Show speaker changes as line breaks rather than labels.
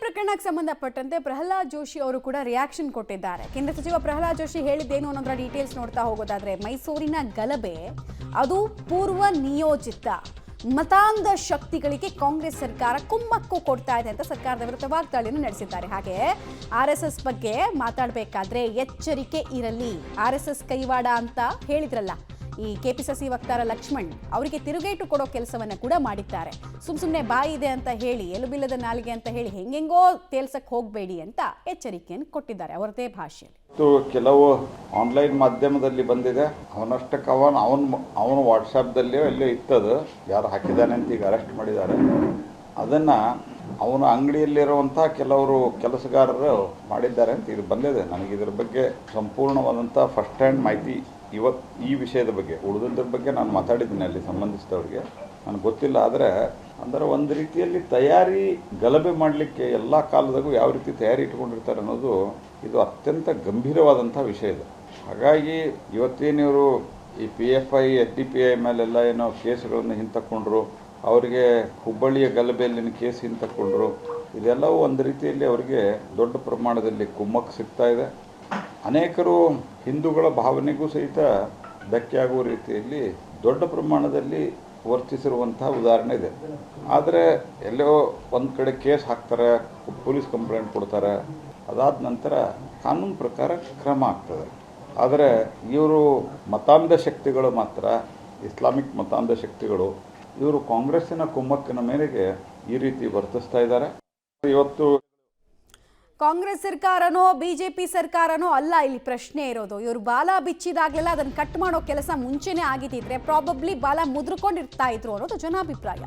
ಪ್ರಕರಣಕ್ಕೆ ಸಂಬಂಧಪಟ್ಟಂತೆ ಪ್ರಹ್ಲಾದ್ ಜೋಶಿ ಅವರು ಕೂಡ ರಿಯಾಕ್ಷನ್ ಕೊಟ್ಟಿದ್ದಾರೆ. ಕೇಂದ್ರ ಸಚಿವ ಪ್ರಹ್ಲಾದ್ ಜೋಶಿ ಹೇಳಿದ್ದೇನು ಅನ್ನೋದರ ಡೀಟೇಲ್ಸ್ ನೋಡ್ತಾ ಹೋಗೋದಾದ್ರೆ, ಮೈಸೂರಿನ ಗಲಭೆ ಅದು ಪೂರ್ವ ನಿಯೋಜಿತ ಮತಾಂಧ ಶಕ್ತಿಗಳಿಗೆ ಕಾಂಗ್ರೆಸ್ ಸರ್ಕಾರ ಕುಮ್ಮಕ್ಕು ಕೊಡ್ತಾ ಇದೆ ಅಂತ ಸರ್ಕಾರದ ವಿರುದ್ಧ ವಾಗ್ದಾಳಿಯನ್ನು ನಡೆಸಿದ್ದಾರೆ. ಹಾಗೆ RSS ಬಗ್ಗೆ ಮಾತಾಡಬೇಕಾದ್ರೆ ಎಚ್ಚರಿಕೆ ಇರಲಿ, RSS ಕೈವಾಡ ಅಂತ ಹೇಳಿದ್ರಲ್ಲ ಈ ಕೆಪಿಸಿಸಿ ವಕ್ತಾರ ಲಕ್ಷ್ಮಣ್, ಅವರಿಗೆ ತಿರುಗೇಟು ಕೊಡೋ ಕೆಲಸವನ್ನ ಕೂಡ ಮಾಡಿದ್ದಾರೆ. ಸುಮ್ಮನೆ ಬಾಯಿ ಇದೆ ಅಂತ ಹೇಳಿ, ಎಲುಬಿಲ್ಲದ ನಾಲಿಗೆ ಅಂತ ಹೇಳಿ ಹೆಂಗೆಂಗೋ ತೇಲ್ಸಕ್ಕೆ ಹೋಗಬೇಡಿ ಅಂತ ಎಚ್ಚರಿಕೆಯನ್ನು ಕೊಟ್ಟಿದ್ದಾರೆ ಅವರದೇ ಭಾಷೆಯಲ್ಲಿ.
ಕೆಲವು ಆನ್ಲೈನ್ ಮಾಧ್ಯಮದಲ್ಲಿ ಬಂದಿದೆ, ಅವನಷ್ಟಕ್ಕೆ ಅವನು ವಾಟ್ಸಾಪ್ದಲ್ಲಿ ಎಲ್ಲೇ ಇತ್ತದು, ಯಾರು ಹಾಕಿದ್ದಾನೆ ಅಂತ ಈಗ ಅರೆಸ್ಟ್ ಮಾಡಿದ್ದಾರೆ. ಅದನ್ನು ಅವನ ಅಂಗಡಿಯಲ್ಲಿರುವಂಥ ಕೆಲವರು ಕೆಲಸಗಾರರು ಮಾಡಿದ್ದಾರೆ ಅಂತ ಇದು ಬಂದಿದೆ. ನನಗೆ ಇದರ ಬಗ್ಗೆ ಸಂಪೂರ್ಣವಾದಂಥ ಫಸ್ಟ್ ಹ್ಯಾಂಡ್ ಮಾಹಿತಿ ಇವತ್ತು ಈ ವಿಷಯದ ಬಗ್ಗೆ, ಉಳಿದದ್ರ ಬಗ್ಗೆ ನಾನು ಮಾತಾಡಿದ್ದೀನಿ ಅಲ್ಲಿ ಸಂಬಂಧಿಸಿದವ್ರಿಗೆ, ನನಗೆ ಗೊತ್ತಿಲ್ಲ. ಆದರೆ ಅಂದರೆ ಒಂದು ರೀತಿಯಲ್ಲಿ ತಯಾರಿ ಗಲಭೆ ಮಾಡಲಿಕ್ಕೆ ಎಲ್ಲ ಕಾಲದಾಗೂ ಯಾವ ರೀತಿ ತಯಾರಿ ಇಟ್ಕೊಂಡಿರ್ತಾರೆ ಅನ್ನೋದು ಇದು ಅತ್ಯಂತ ಗಂಭೀರವಾದಂಥ ವಿಷಯ ಇದೆ. ಹಾಗಾಗಿ ಇವತ್ತೇನಿವರು ಈ PFI SDPI ಮೇಲೆಲ್ಲ ಏನೋ ಕೇಸ್ಗಳನ್ನು ಹಿಂತಕ್ಕೊಂಡ್ರು, ಅವರಿಗೆ ಹುಬ್ಬಳ್ಳಿಯ ಗಲಭೆಯಲ್ಲಿನ ಕೇಸ್ ಹಿಂತಕ್ಕೊಂಡ್ರು, ಇದೆಲ್ಲವೂ ಒಂದು ರೀತಿಯಲ್ಲಿ ಅವರಿಗೆ ದೊಡ್ಡ ಪ್ರಮಾಣದಲ್ಲಿ ಕುಮ್ಮಕ್ಕು ಸಿಗ್ತಾ ಇದೆ. ಅನೇಕರು ಹಿಂದೂಗಳ ಭಾವನೆಗೂ ಸಹಿತ ಧಕ್ಕೆಯಾಗುವ ರೀತಿಯಲ್ಲಿ ದೊಡ್ಡ ಪ್ರಮಾಣದಲ್ಲಿ ವರ್ತಿಸಿರುವಂಥ ಉದಾಹರಣೆ ಇದೆ. ಆದರೆ ಎಲ್ಲೋ ಒಂದು ಕಡೆ ಕೇಸ್ ಹಾಕ್ತಾರೆ, ಪೊಲೀಸ್ ಕಂಪ್ಲೇಂಟ್ ಕೊಡ್ತಾರೆ, ಅದಾದ ನಂತರ ಕಾನೂನು ಪ್ರಕಾರ ಕ್ರಮ ಆಗ್ತದೆ. ಆದರೆ ಇವರು ಮತಾಂಧ ಶಕ್ತಿಗಳು ಮಾತ್ರ, ಇಸ್ಲಾಮಿಕ್ ಮತಾಂಧ ಶಕ್ತಿಗಳು, ಇವರು ಕಾಂಗ್ರೆಸ್ಸಿನ ಕುಮ್ಮಕ್ಕಿನ ಮೇರೆಗೆ ಈ ರೀತಿ ವರ್ತಿಸ್ತಾ ಇದ್ದಾರೆ. ಇವತ್ತು
ಕಾಂಗ್ರೆಸ್ ಸರ್ಕಾರನೋ ಬಿಜೆಪಿ ಸರ್ಕಾರನೋ ಅಲ್ಲ ಇಲ್ಲಿ ಪ್ರಶ್ನೆ ಇರೋದು. ಇವರು ಬಾಲ ಬಿಚ್ಚಿದಾಗಲೆಲ್ಲ ಅದನ್ನು ಕಟ್ ಮಾಡೋ ಕೆಲಸ ಮುಂಚೆನೇ ಆಗಿದ್ದಿದ್ರೆ ಪ್ರಾಬಬ್ಲಿ ಬಾಲ ಮುದ್ರಕೊಂಡಿರ್ತಾ ಇದ್ರು ಅನ್ನೋದು ಜನಾಭಿಪ್ರಾಯ.